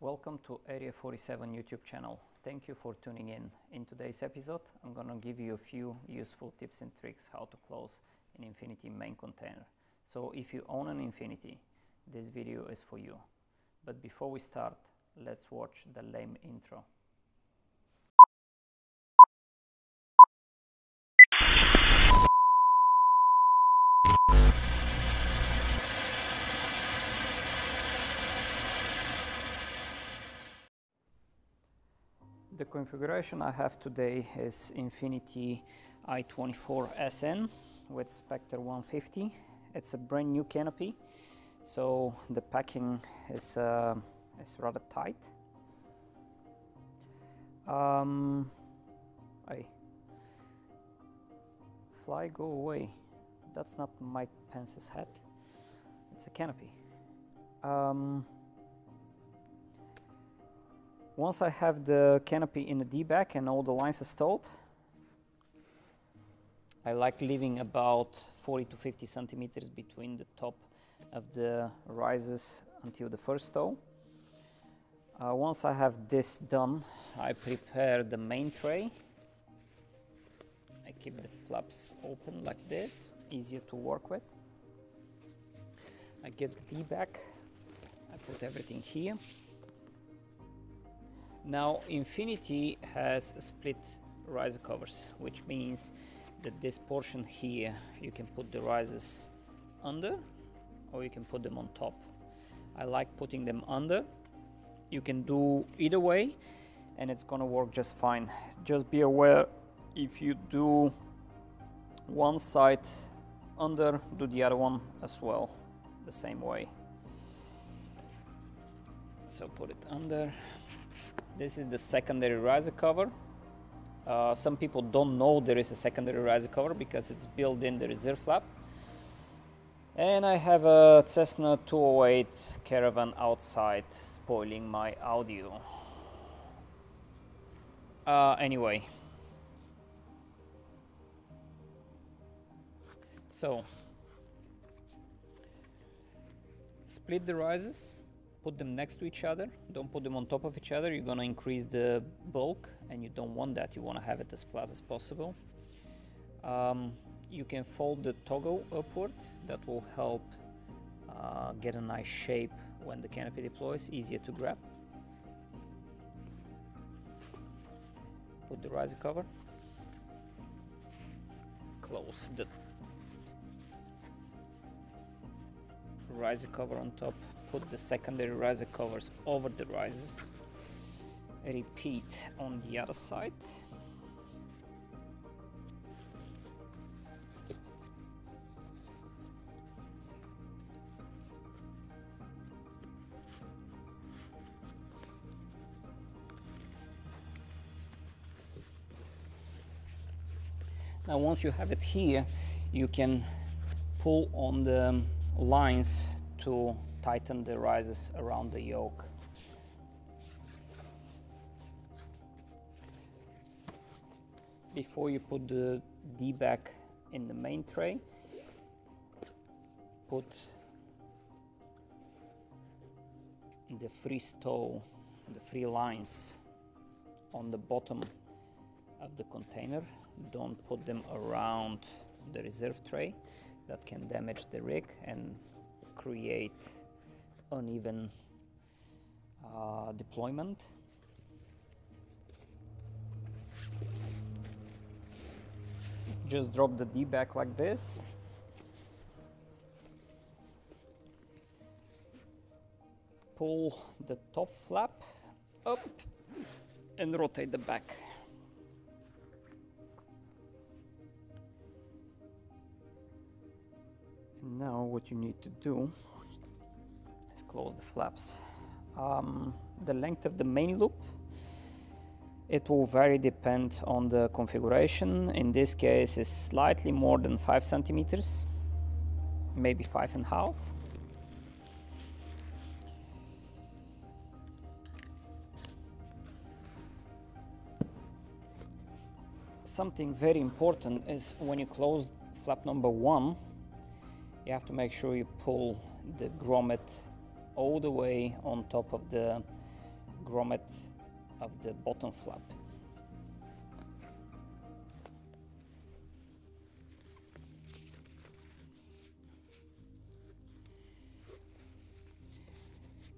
Welcome to Area 47 YouTube channel. Thank you for tuning in. In today's episode, I'm gonna give you a few useful tips and tricks how to close an Infinity main container. So if you own an Infinity, this video is for you. But before we start, let's watch the lame intro. The configuration I have today is Infinity i24SN with Spectre 150. It's a brand new canopy, so the packing is rather tight. Fly, go away. That's not Mike Pence's hat. It's a canopy. Once I have the canopy in the D-back and all the lines installed, I like leaving about 40 to 50 centimeters between the top of the rises until the first toe. Once I have this done, I prepare the main tray. I keep the flaps open like this, easier to work with. I get the D-back, I put everything here. Now Infinity has split riser covers, which means that this portion here you can put the risers under or you can put them on top. I like putting them under. You can do either way and it's gonna work just fine. Just be aware, if you do one side under, do the other one as well the same way. So put it under. This is the secondary riser cover. Some people don't know there is a secondary riser cover because it's built in the reserve flap. And I have a Cessna 208 Caravan outside spoiling my audio. Anyway. So, split the risers. Put them next to each other. Don't put them on top of each other. You're gonna increase the bulk and you don't want that. You wanna have it as flat as possible. You can fold the toggle upward. That will help get a nice shape when the canopy deploys, easier to grab. Put the riser cover. Close the riser cover on top. Put the secondary riser covers over the risers. Repeat on the other side. Now once you have it here, you can pull on the lines to tighten the risers around the yoke. Before you put the D-back in the main tray, put the free stow, the free lines on the bottom of the container. Don't put them around the reserve tray. That can damage the rig and create uneven deployment. Just drop the D-back like this. Pull the top flap up and rotate the back. And now what you need to do is close the flaps. The length of the main loop, it will vary depend on the configuration. In this case it's slightly more than 5 centimeters, maybe 5.5. Something very important is when you close flap number 1, you have to make sure you pull the grommet all the way on top of the grommet of the bottom flap.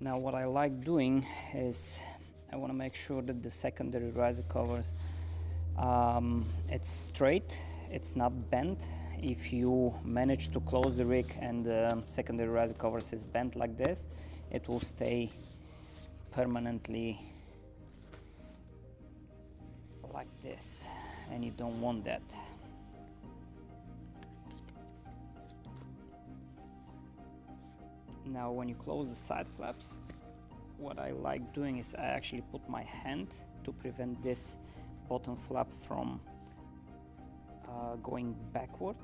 Now what I like doing is I want to make sure that the secondary riser covers it's straight, it's not bent. If you manage to close the rig and the secondary riser covers is bent like this, it will stay permanently like this, and you don't want that. Now when you close the side flaps, what I like doing is I actually put my hand to prevent this bottom flap from going backward.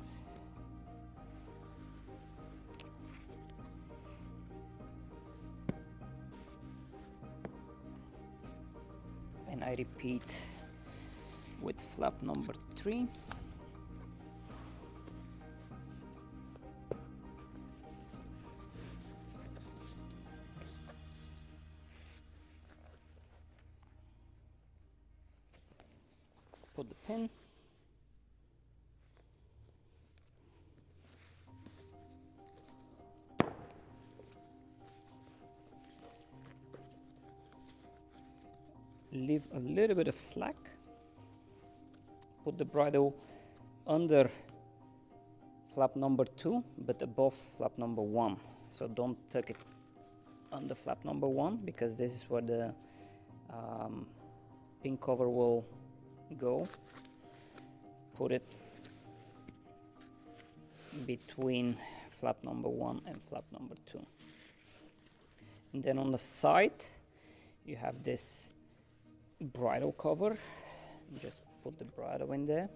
And I repeat with flap number 3. Put the pin. Leave a little bit of slack. Put the bridle under flap number 2 but above flap number 1. So don't tuck it under flap number 1 because this is where the pin cover will go. Put it between flap number 1 and flap number 2. And then on the side you have this bridle cover. Just put the bridle in there.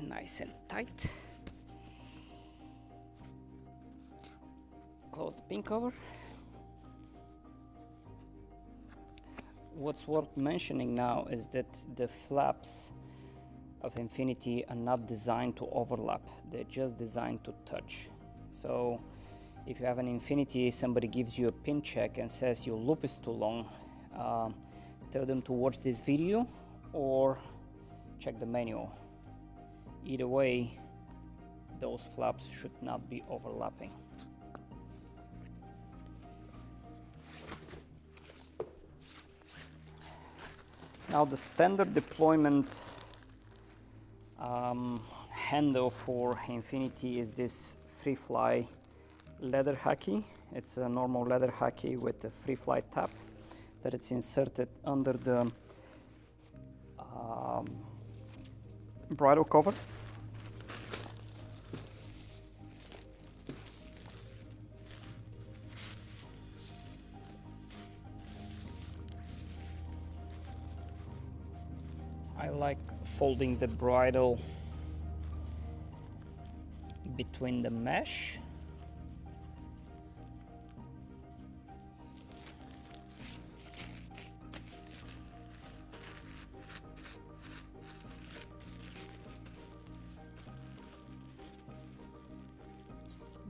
Nice and tight. Close the pin cover. What's worth mentioning now is that the flaps of Infinity are not designed to overlap, they're just designed to touch. So if you have an Infinity, somebody gives you a pin check and says your loop is too long, tell them to watch this video or check the manual. Either way, those flaps should not be overlapping. Now the standard deployment handle for Infinity is this free fly leather hacky. It's a normal leather hacky with a free fly tab that it's inserted under the bridle cover. I like folding the bridle between the mesh.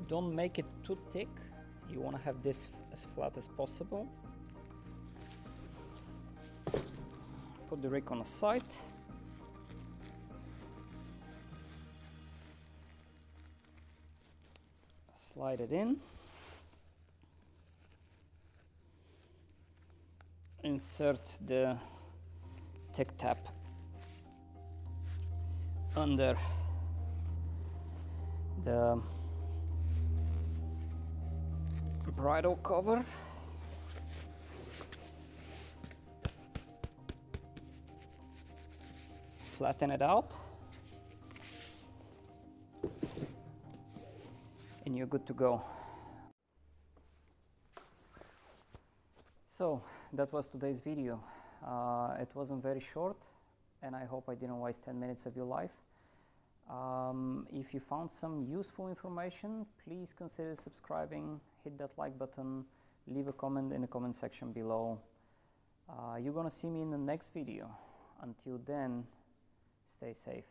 Don't make it too thick. You want to have this as flat as possible. Put the rig on the side. Slide it in. Insert the tech tab under the bridle cover. Flatten it out and you're good to go. So that was today's video. It wasn't very short and I hope I didn't waste 10 minutes of your life. If you found some useful information, please consider subscribing, hit that like button, leave a comment in the comment section below. You're gonna see me in the next video. Until then, stay safe.